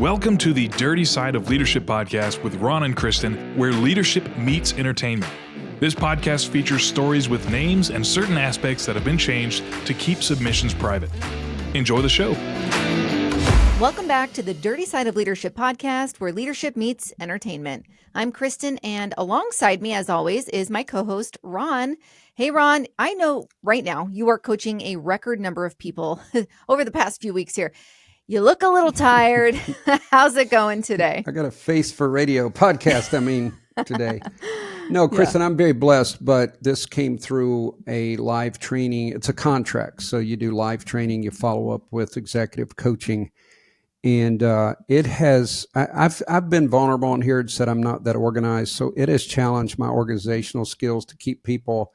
Welcome to the Dirty Side of Leadership podcast with Ron and Kristen, where leadership meets entertainment. This podcast features stories with names and certain aspects that have been changed to keep submissions private. Enjoy the show. Welcome back to the Dirty Side of Leadership podcast, where leadership meets entertainment. I'm Kristen, and alongside me, as always, is my co-host, Ron. Hey, Ron, I know right now you are coaching a record number of people over the past few weeks here. You look a little tired. How's it going today? I got a face for radio podcast, today. No, Kristen, I'm very blessed, but this came through a live training. It's a contract. So you do live training, you follow up with executive coaching. And I've been vulnerable on here and said I'm not that organized. So it has challenged my organizational skills to keep people,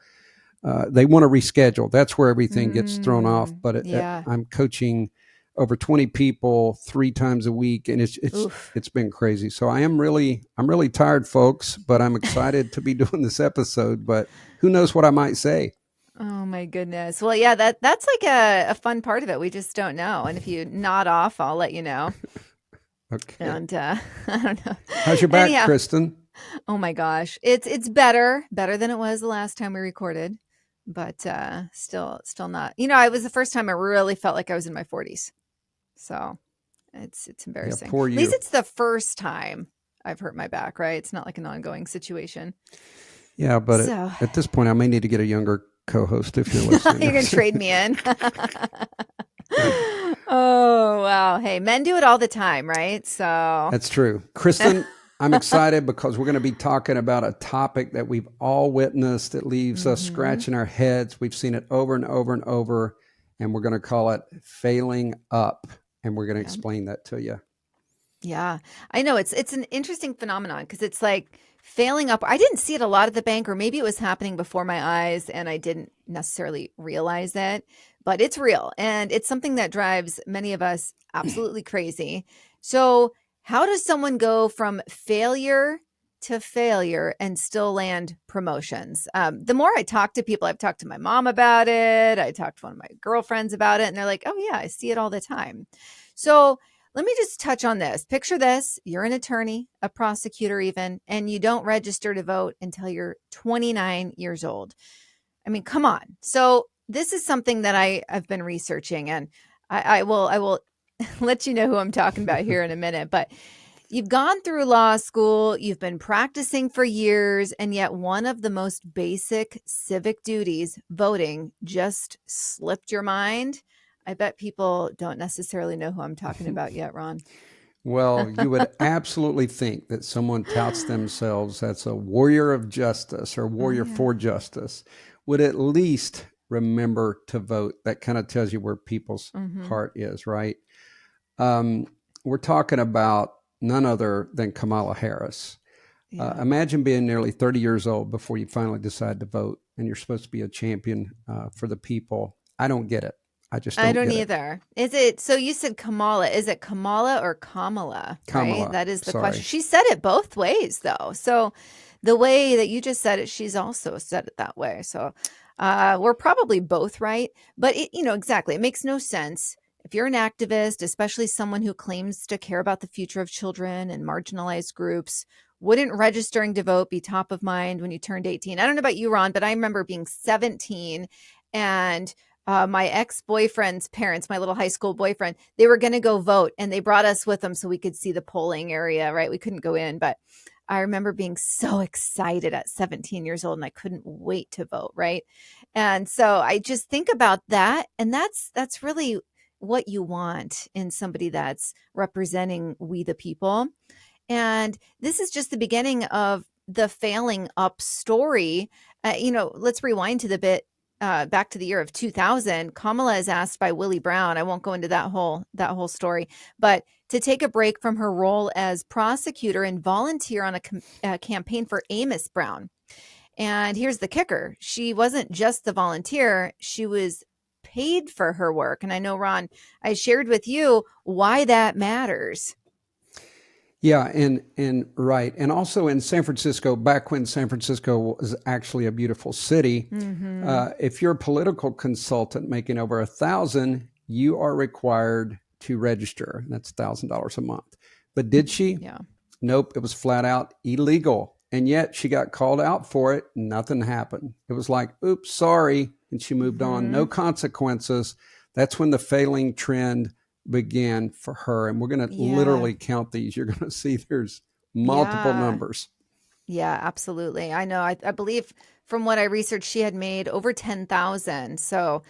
they want to reschedule. That's where everything gets thrown off. But I'm coaching over 20 people 3 times a week, and it's been crazy. So I'm really tired, folks, but I'm excited to be doing this episode, but who knows what I might say. Oh my goodness. Well, yeah, that's like a fun part of it. We just don't know. And if you nod off, I'll let you know. Okay. And I don't know. How's your back, Kristen? Oh my gosh. It's better than it was the last time we recorded, but still not. You know, it was the first time I really felt like I was in my 40s. So it's embarrassing. Yeah, poor you. At least it's the first time I've hurt my back, right? It's not like an ongoing situation. Yeah, but at this point, I may need to get a younger co-host if you're listening. You're going to trade me in. Oh, wow. Hey, men do it all the time, right? So that's true. Kristen, I'm excited because we're going to be talking about a topic that we've all witnessed. It leaves us scratching our heads. We've seen it over and over and over, and we're going to call it failing up. And we're going to explain that to you. Yeah, I know it's an interesting phenomenon because it's like failing up. I didn't see it a lot at the bank, or maybe it was happening before my eyes and I didn't necessarily realize it, but it's real. And it's something that drives many of us absolutely crazy. So how does someone go from failure to failure and still land promotions? The more I talk to people, I've talked to my mom about it. I talked to one of my girlfriends about it, and they're like, oh yeah, I see it all the time. So let me just touch on this. Picture this. You're an attorney, a prosecutor even, and you don't register to vote until you're 29 years old. I mean, come on. So this is something that I've been researching, and I will let you know who I'm talking about here in a minute, but you've gone through law school, you've been practicing for years, and yet one of the most basic civic duties, voting, just slipped your mind. I bet people don't necessarily know who I'm talking about yet, Ron. Well, you would absolutely think that someone touts themselves as a warrior of justice or warrior for justice would at least remember to vote. That kind of tells you where people's heart is, right? We're talking about none other than Kamala Harris. Yeah. Imagine being nearly 30 years old before you finally decide to vote, and you're supposed to be a champion for the people. I don't get it. I don't either. Is it, so you said Kamala, is it Kamala or Kamala? Kamala. Right? That is the question. She said it both ways though. So the way that you just said it, she's also said it that way. So we're probably both right, but exactly. It makes no sense. If you're an activist, especially someone who claims to care about the future of children and marginalized groups, wouldn't registering to vote be top of mind when you turned 18? I don't know about you, Ron, but I remember being 17 and my ex-boyfriend's parents, my little high school boyfriend, they were going to go vote and they brought us with them so we could see the polling area, right? We couldn't go in, but I remember being so excited at 17 years old and I couldn't wait to vote, right? And so I just think about that, and that's really what you want in somebody that's representing we the people. And this is just the beginning of the failing up story. Let's rewind to the bit back to the year of 2000. Kamala is asked by Willie Brown, I won't go into that whole story, but to take a break from her role as prosecutor and volunteer on a campaign for Amos Brown. And here's the kicker. She wasn't just the volunteer. She was paid for her work. And I know, Ron, I shared with you why that matters. Yeah, and right. And also in San Francisco, back when San Francisco was actually a beautiful city, if you're a political consultant making over $1,000, you are required to register. That's $1,000 a month. But did she? Yeah. Nope. It was flat out illegal. And yet she got called out for it. Nothing happened. It was like, oops, sorry. And she moved on. No consequences. That's when the failing trend began for her. And we're going to literally count these. You're going to see there's multiple numbers. Yeah, absolutely. I know. I believe from what I researched, she had made over 10,000. So,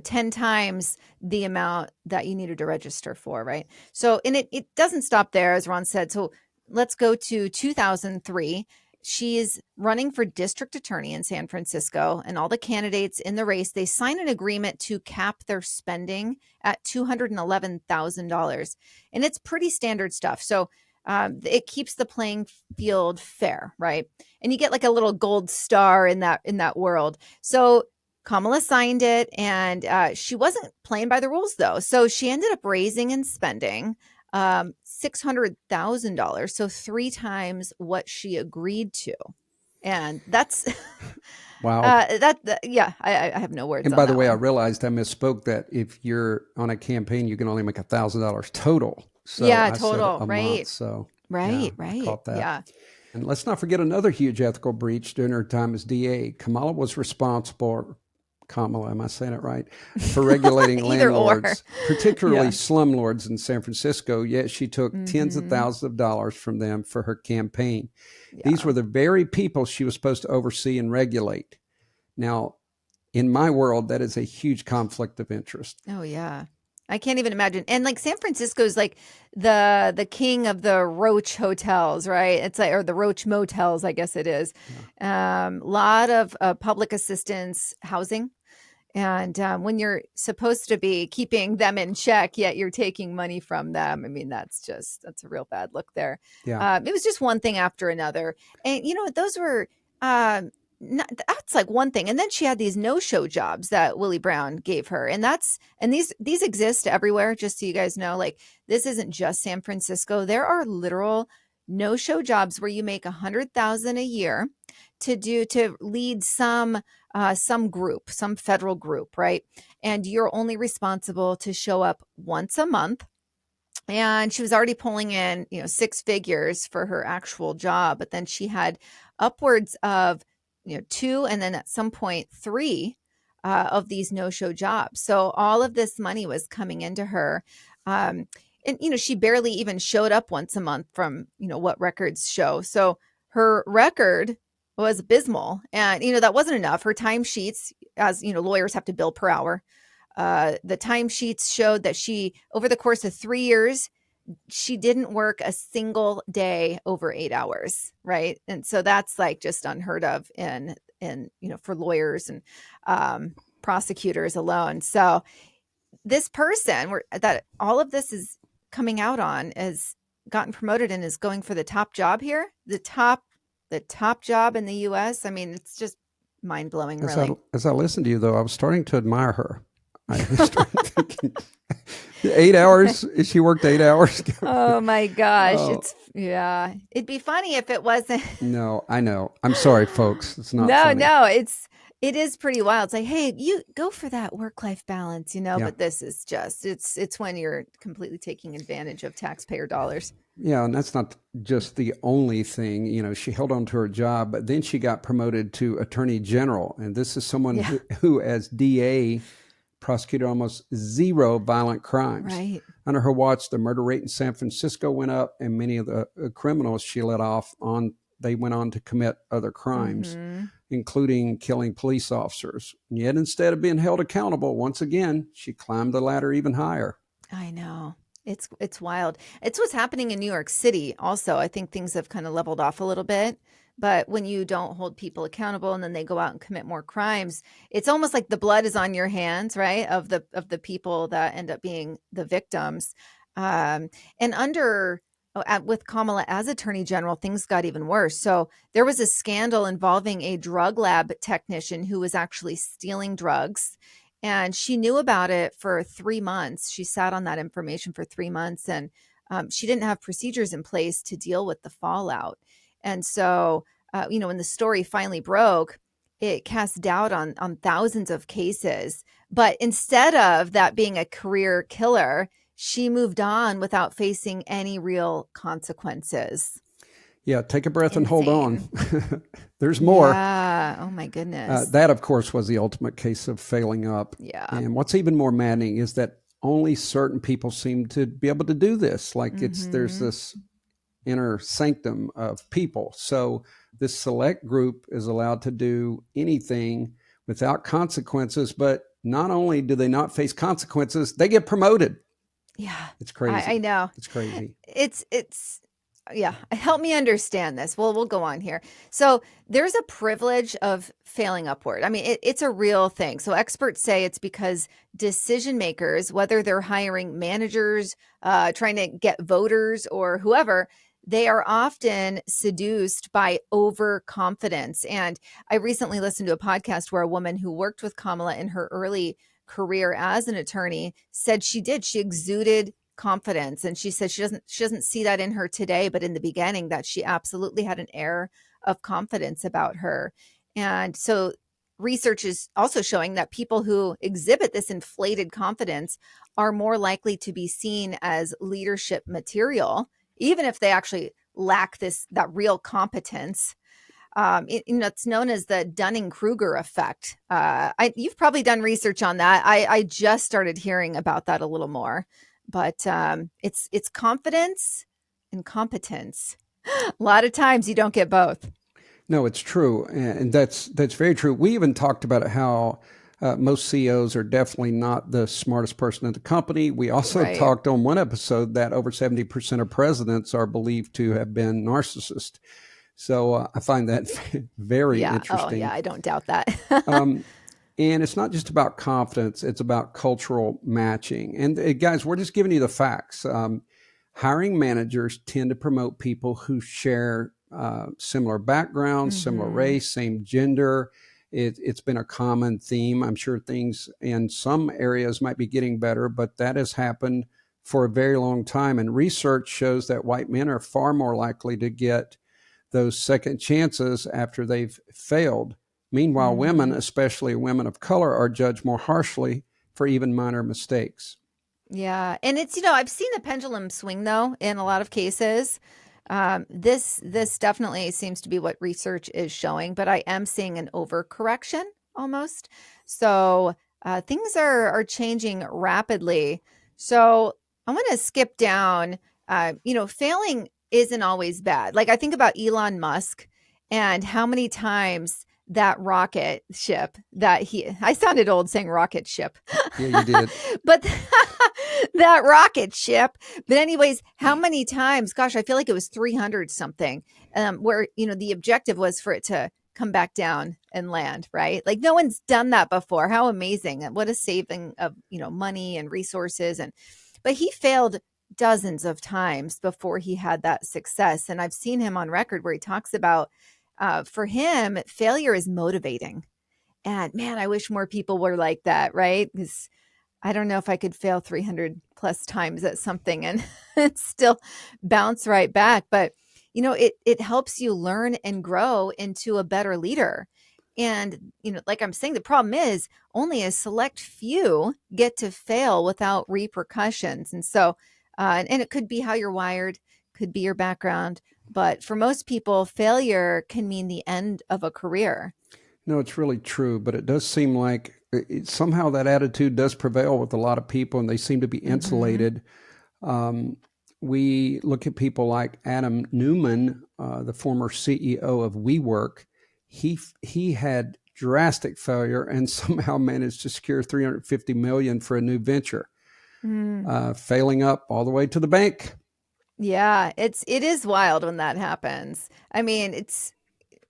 10 times the amount that you needed to register for, right? So, and it doesn't stop there, as Ron said. So let's go to 2003. She's running for district attorney in San Francisco, and all the candidates in the race, they sign an agreement to cap their spending at $211,000. And it's pretty standard stuff. So it keeps the playing field fair, right? And you get like a little gold star in that world. So Kamala signed it, and she wasn't playing by the rules, though. So she ended up raising and spending $600,000, so 3 times what she agreed to, and that's wow. I have no words. And by the way, one. I realized I misspoke that if you're on a campaign, you can only make $1,000 total. So I total, said a right? month, so right. I caught that. Yeah. And let's not forget another huge ethical breach during her time as DA. Kamala was responsible. Kamala, am I saying it right? For regulating landlords, particularly slumlords in San Francisco. Yet she took tens of thousands of dollars from them for her campaign. Yeah. These were the very people she was supposed to oversee and regulate. Now, in my world, that is a huge conflict of interest. Oh, yeah. I can't even imagine. And like San Francisco is like the king of the Roach hotels, right? It's like, or the Roach motels, I guess it is. Lot of public assistance housing. And when you're supposed to be keeping them in check, yet you're taking money from them. I mean, that's a real bad look there. Yeah. It was just one thing after another. And, those were that's like one thing. And then she had these no-show jobs that Willie Brown gave her. And these exist everywhere, just so you guys know. Like, this isn't just San Francisco. There are literal no-show jobs where you make $100,000 a year to lead some group, some federal group, right? And you're only responsible to show up once a month. And she was already pulling in, 6 figures for her actual job, but then she had upwards of 2, and then at some point 3 of these no-show jobs. So all of this money was coming into her. And, she barely even showed up once a month from, what records show. So her record was abysmal. And, that wasn't enough. Her timesheets, as, lawyers have to bill per hour. The timesheets showed that she, over the course of 3 years, she didn't work a single day over 8 hours, right? And so that's like just unheard of in for lawyers and prosecutors alone. So this person that all of this is coming out on has gotten promoted and is going for the top job here, the top job in the U.S. I mean, it's just mind blowing, really. As I listened to you, though, I was starting to admire her. I started thinking, 8 hours? She worked 8 hours? Oh my gosh. It'd be funny if it wasn't. No, I know. I'm sorry, folks. It's not funny. No, it is pretty wild. It's like, hey, you go for that work-life balance, but this is just, it's when you're completely taking advantage of taxpayer dollars. Yeah, and that's not just the only thing. She held on to her job, but then she got promoted to Attorney General. And this is someone who as DA, prosecuted almost 0 violent crimes. Right. Under her watch, the murder rate in San Francisco went up, and many of the criminals she let off they went on to commit other crimes, including killing police officers. And yet, instead of being held accountable, once again, she climbed the ladder even higher. I know. It's wild. It's what's happening in New York City also. I think things have kind of leveled off a little bit. But when you don't hold people accountable and then they go out and commit more crimes, it's almost like the blood is on your hands, right? Of the people that end up being the victims. And with Kamala as Attorney General, things got even worse. So there was a scandal involving a drug lab technician who was actually stealing drugs. And she knew about it for 3 months. She sat on that information for 3 months, and she didn't have procedures in place to deal with the fallout. And so, when the story finally broke, it cast doubt on thousands of cases. But instead of that being a career killer, she moved on without facing any real consequences. Yeah, take a breath and hold on. Insane. There's more. Yeah. Oh my goodness. That, of course, was the ultimate case of failing up. Yeah. And what's even more maddening is that only certain people seem to be able to do this. Like there's this inner sanctum of people. So this select group is allowed to do anything without consequences. But not only do they not face consequences, they get promoted. Yeah. It's crazy. I know. It's crazy. Yeah. Help me understand this. Well, we'll go on here. So there's a privilege of failing upward. I mean, it's a real thing. So experts say it's because decision makers, whether they're hiring managers, trying to get voters or whoever, they are often seduced by overconfidence. And I recently listened to a podcast where a woman who worked with Kamala in her early career as an attorney said she exuded confidence. And she said she doesn't see that in her today, but in the beginning that she absolutely had an air of confidence about her. And so research is also showing that people who exhibit this inflated confidence are more likely to be seen as leadership material, even if they actually lack that real competence. It's known as the Dunning-Kruger effect. You've probably done research on that. I just started hearing about that a little more, but it's confidence and competence. A lot of times you don't get both. No, it's true, and that's very true. We even talked about how most CEOs are definitely not the smartest person in the company. We also talked on one episode that over 70% of presidents are believed to have been narcissists. So I find that very interesting. Oh, yeah, I don't doubt that. And it's not just about confidence, it's about cultural matching. And guys, we're just giving you the facts. Hiring managers tend to promote people who share similar backgrounds, similar race, same gender. It's been a common theme. I'm sure things in some areas might be getting better, but that has happened for a very long time. And research shows that white men are far more likely to get those second chances after they've failed. Meanwhile, women, especially women of color, are judged more harshly for even minor mistakes. Yeah. And it's, I've seen the pendulum swing, though, in a lot of cases. This definitely seems to be what research is showing, but I am seeing an overcorrection almost. So things are changing rapidly. So I want to skip down. Failing isn't always bad. Like I think about Elon Musk and how many times that rocket ship I sounded old saying rocket ship. Yeah, you did. But that rocket ship. But anyways, how many times, gosh, I feel like it was 300 something, where, the objective was for it to come back down and land, right? Like no one's done that before. How amazing. What a saving of, money and resources. But he failed dozens of times before he had that success. And I've seen him on record where he talks about, for him, failure is motivating. And man, I wish more people were like that, right? Because I don't know if I could fail 300 plus times at something and still bounce right back. But, it helps you learn and grow into a better leader. And, like I'm saying, the problem is only a select few get to fail without repercussions. And so, and it could be how you're wired, could be your background. But for most people, failure can mean the end of a career. No, it's really true, but it does seem like somehow that attitude does prevail with a lot of people, and they seem to be insulated. We look at people like Adam Neumann, the former CEO of WeWork. He had drastic failure and somehow managed to secure $350 million for a new venture, failing up all the way to the bank. Yeah, it is wild when that happens. I mean, it's,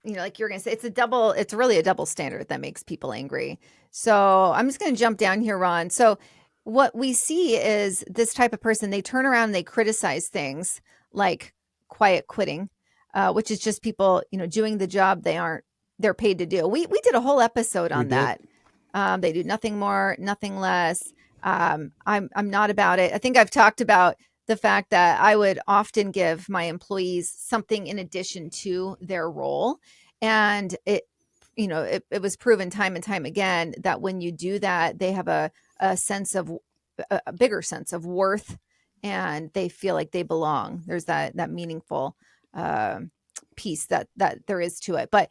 like you're going to say, it's really a double standard that makes people angry. So I'm just going to jump down here, Ron. So what we see is this type of person, they turn around and they criticize things like quiet quitting, which is just people, doing the job they're paid to do. We did a whole episode on that. They do nothing more, nothing less. I'm not about it. I think I've talked about the fact that I would often give my employees something in addition to their role. And it was proven time and time again that when you do that, they have a sense of a bigger sense of worth, and they feel like they belong. There's that meaningful piece that there is to it. But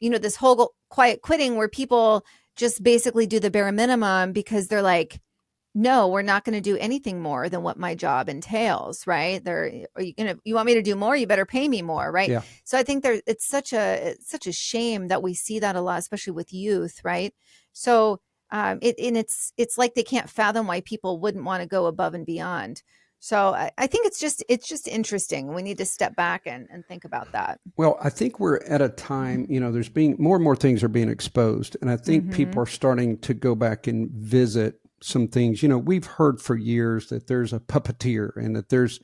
this whole quiet quitting, where people just basically do the bare minimum because they're like, no, we're not going to do anything more than what my job entails, right? You want me to do more? You better pay me more, right? Yeah. So I think it's such a shame that we see that a lot, especially with youth, right? So it's like they can't fathom why people wouldn't want to go above and beyond. So I think it's just interesting. We need to step back and think about that. Well, I think we're at a time, there's being more and more things are being exposed. And I think people are starting to go back and visit some things. We've heard for years that there's a puppeteer and that there's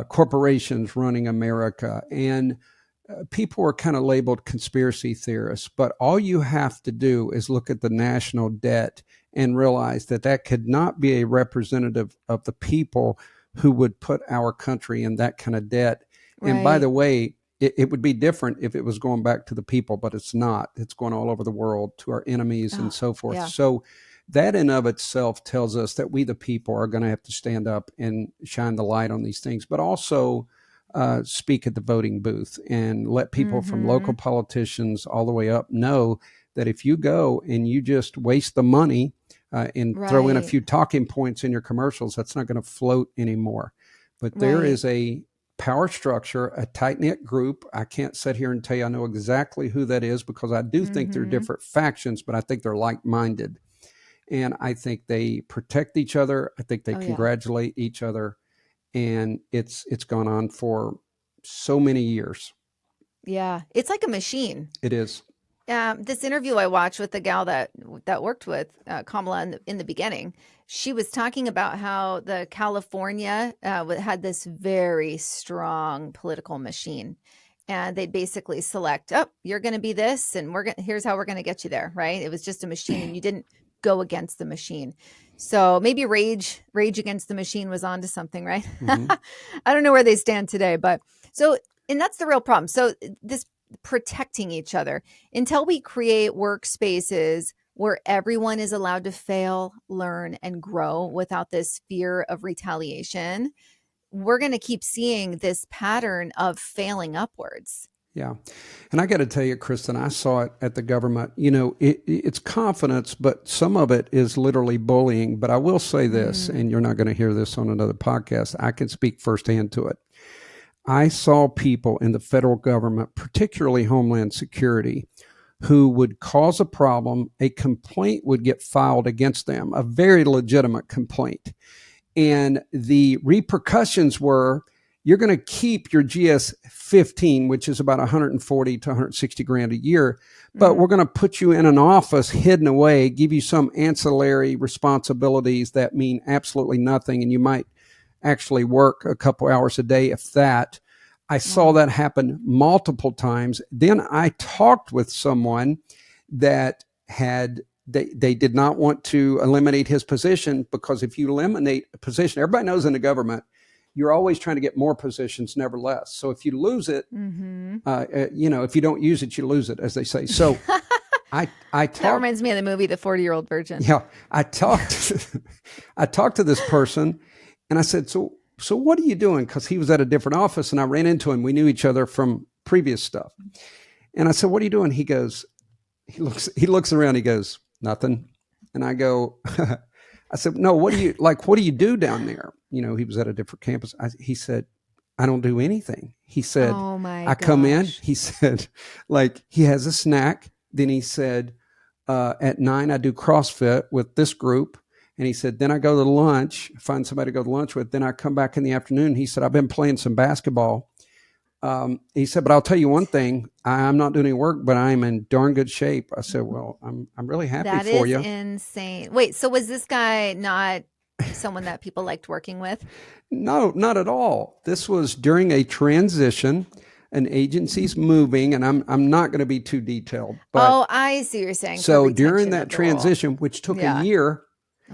corporations running America. And people are kind of labeled conspiracy theorists. But all you have to do is look at the national debt and realize that could not be a representative of the people who would put our country in that kind of debt. Right. And by the way, it would be different if it was going back to the people, but it's not. It's going all over the world to our enemies and so forth. Yeah. So that in of itself tells us that we, the people, are going to have to stand up and shine the light on these things, but also speak at the voting booth and let people from local politicians all the way up know that if you go and you just waste the money and throw in a few talking points in your commercials, that's not going to float anymore. But there is a power structure, a tight-knit group. I can't sit here and tell you I know exactly who that is, because I do think they're different factions, but I think they're like-minded. And I think they protect each other. I think they congratulate each other. And it's gone on for so many years. Yeah. It's like a machine. It is. This interview I watched with the gal that worked with Kamala in the beginning, she was talking about how the California had this very strong political machine, and they'd basically select, you're going to be this, and here's how we're going to get you there, right? It was just a machine, and you didn't go against the machine. So maybe Rage Against the Machine was onto something, right? I don't know where they stand today, and that's the real problem. So this protecting each other until we create workspaces where everyone is allowed to fail, learn, and grow without this fear of retaliation, we're going to keep seeing this pattern of failing upwards. Yeah. And I got to tell you, Kristen, I saw it at the government. It's confidence, but some of it is literally bullying. But I will say this, and you're not going to hear this on another podcast. I can speak firsthand to it. I saw people in the federal government, particularly Homeland Security, who would cause a problem. A complaint would get filed against them, a very legitimate complaint. And the repercussions were, you're going to keep your GS-15, which is about 140 to 160 grand a year, but we're going to put you in an office hidden away, give you some ancillary responsibilities that mean absolutely nothing, and you might actually work a couple hours a day, if that. I saw that happen multiple times. Then I talked with someone that they did not want to eliminate his position, because if you eliminate a position, everybody knows in the government, you're always trying to get more positions, never less. So if you lose it, if you don't use it, you lose it, as they say. So I talked. That reminds me of the movie, The 40-Year-Old Virgin. Yeah. I talked to this person, and I said, so what are you doing? Because he was at a different office, and I ran into him. We knew each other from previous stuff. And I said, what are you doing? He goes, he looks around, he goes, nothing. And I go, I said, no, what do you do down there? He was at a different campus. He said, I don't do anything. He said, oh my I come in. He said, he has a snack. Then he said, at 9, I do CrossFit with this group. And he said, then I go to lunch, find somebody to go to lunch with. Then I come back in the afternoon. He said, I've been playing some basketball. He said, but I'll tell you one thing, I'm not doing any work, but I'm in darn good shape. I said, well, I'm really happy for you. That is insane. Wait, so was this guy not someone that people liked working with? No, not at all. This was during a transition. An agency's moving, and I'm not going to be too detailed. But I see what you're saying. So during that transition, which took a year,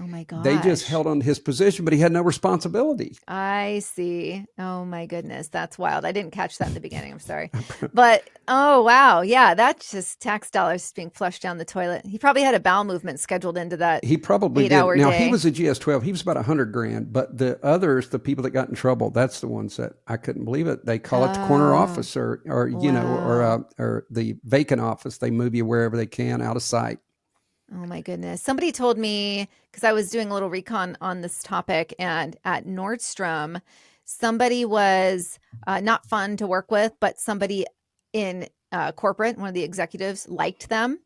Oh my They just gosh. held on to his position, but he had no responsibility. I see. Oh my goodness. That's wild. I didn't catch that in the beginning. I'm sorry. But oh wow. Yeah, that's just tax dollars being flushed down the toilet. He probably had a bowel movement scheduled into that He probably 8-hour did. Now, day. he was a GS-12. He was about $100,000, but the others, the people that got in trouble, that's the ones that I couldn't believe it. They call it the corner office or Wow. or the vacant office. They move you wherever they can out of sight. Oh my goodness. Somebody told me, because I was doing a little recon on this topic, and at Nordstrom, somebody was not fun to work with, but somebody in corporate, one of the executives, liked them.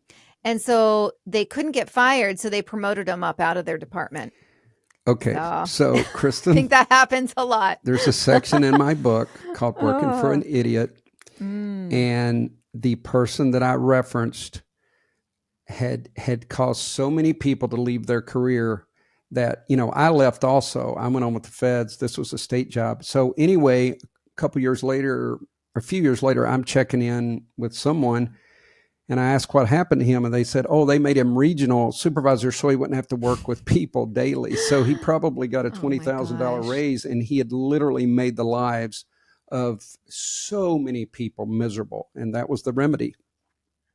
And so they couldn't get fired, so they promoted them up out of their department. Okay, so I Kristen, think that happens a lot. there's a section in my book called Working for an Oh. Idiot. And the person that I referenced had caused so many people to leave their career that, I left also. I went on with the feds. This was a state job. So anyway, a couple years later, or a few years later, I'm checking in with someone and I asked what happened to him. And they said, oh, they made him regional supervisor so he wouldn't have to work with people daily. So he probably got a Oh my $20,000 gosh. raise, and he had literally made the lives of so many people miserable. And that was the remedy.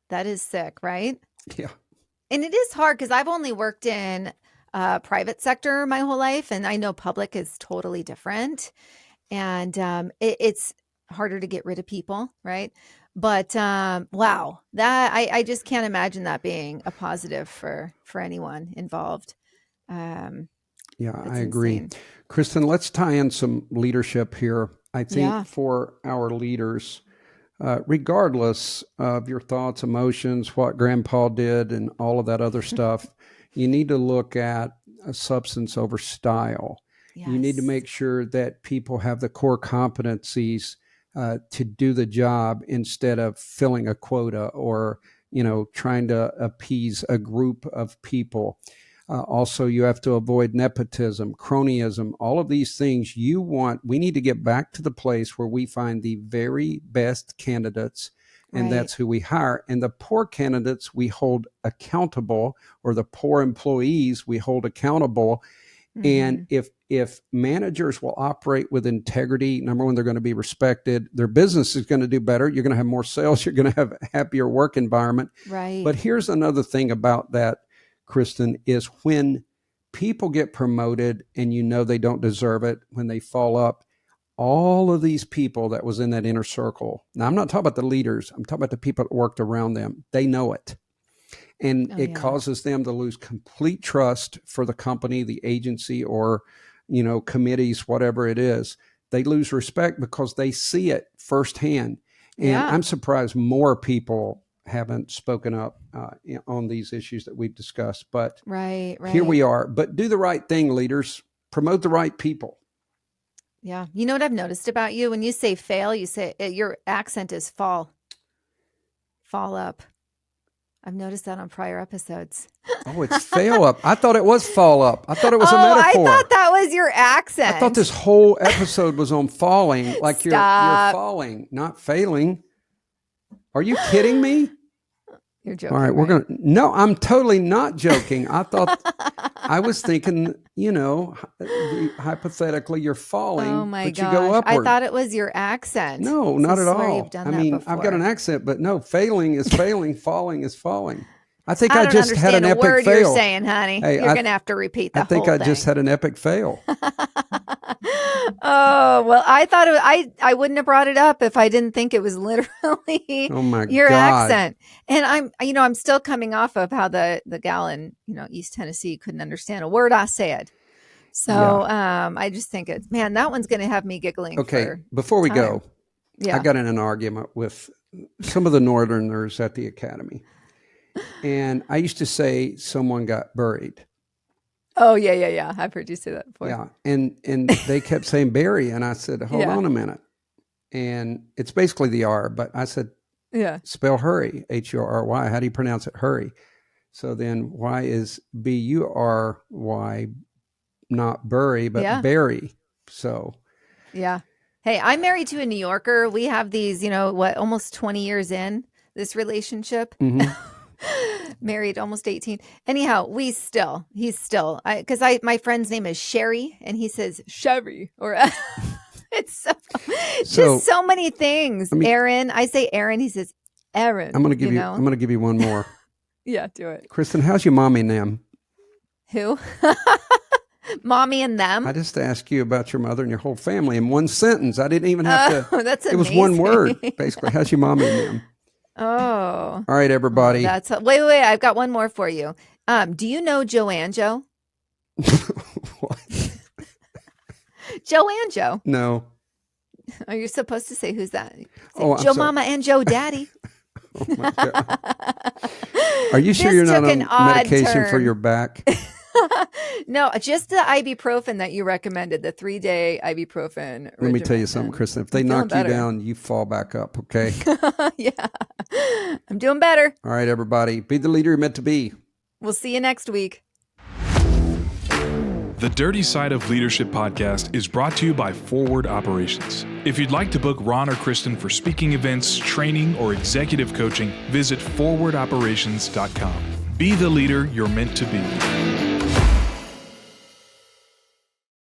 That is sick, right? Yeah. And it is hard because I've only worked in private sector my whole life, and I know public is totally different. And it's harder to get rid of people, right? But wow, that I just can't imagine that being a positive for anyone involved. Yeah, That's I agree. insane. Kristen, let's tie in some leadership here. I think Yeah. for our leaders, regardless of your thoughts, emotions, what grandpa did, and all of that other stuff, you need to look at a substance over style. You need to Yes. make sure that people have the core competencies to do the job instead of filling a quota or, trying to appease a group of people. Also, you have to avoid nepotism, cronyism, all of these things we need to get back to the place where we find the very best candidates, and Right. that's who we hire. And the poor candidates we hold accountable, or the poor employees we hold accountable. And if managers will operate with integrity, number one, they're going to be respected. Their business is going to do better. You're going to have more sales. You're going to have a happier work environment. Right. But here's another thing about that, Kristen, is when people get promoted and they don't deserve it, when they fall up, all of these people that was in that inner circle. Now, I'm not talking about the leaders. I'm talking about the people that worked around them. They know it. And it causes them to lose complete trust for the company, the agency, or, committees, whatever it is. They lose respect because they see it firsthand. And I'm surprised more people haven't spoken up on these issues that we've discussed. But here we are. But do the right thing, leaders. Promote the right people. Yeah. You know what I've noticed about you? When you say fail, you say your accent is fall up. I've noticed that on prior episodes. Oh, it's fail up. I thought it was fall up. I thought it was a metaphor. I thought that was your accent. I thought this whole episode was on falling, like you're falling, not failing. Are you kidding me? You're joking. All right, No, I'm totally not joking. I thought I was thinking, hypothetically, you're falling, but you go upward. I thought it was your accent. No, not at all. You've done that before. I've got an accent, but no, failing is failing, falling is falling. I think I I just had an epic word fail. You're saying, honey. Hey, you're going to have to repeat the whole thing. I think I just had an epic fail. Oh, well, I thought I wouldn't have brought it up if I didn't think it was literally your accent. And I'm still coming off of how the gal in, East Tennessee couldn't understand a word I said. So, I just think that one's going to have me giggling. Okay. Before we go, I got in an argument with some of the Northerners at the academy. And I used to say someone got buried. Oh, yeah. I've heard you say that before. Yeah. And they kept saying bury. And I said, hold on a minute. And it's basically the R, but I said, spell hurry, H-U-R-Y. How do you pronounce it? Hurry. So then why is B-U-R-Y, not bury, but bury? So. Yeah. Hey, I'm married to a New Yorker. We have these, almost 20 years in this relationship. Married almost 18. Anyhow, he's still, because my friend's name is Sherry, and he says Sherry, or it's just so many things. Aaron, I say Aaron, he says Aaron. I'm going to give you one more. Yeah, do it. Kristen, how's your mommy name? Who? Mommy and them? I just asked you about your mother and your whole family in one sentence. I didn't even have to. That's amazing. It was one word, basically. How's your mommy name? Oh. All right, everybody. Wait. I've got one more for you. Do you know Joanne Joe? What? Joanne Joe. No. Are you supposed to say who's that? Joe Mama and Joe Daddy. Oh my God. Are you sure you're not on medication for your back? No, just the ibuprofen that you recommended, the 3-day ibuprofen. Let me tell you something, Kristen. If they knock you down, you fall back up, okay? Yeah. I'm doing better. All right, everybody. Be the leader you're meant to be. We'll see you next week. The Dirty Side of Leadership podcast is brought to you by Forward Operations. If you'd like to book Ron or Kristen for speaking events, training, or executive coaching, visit forwardoperations.com. Be the leader you're meant to be.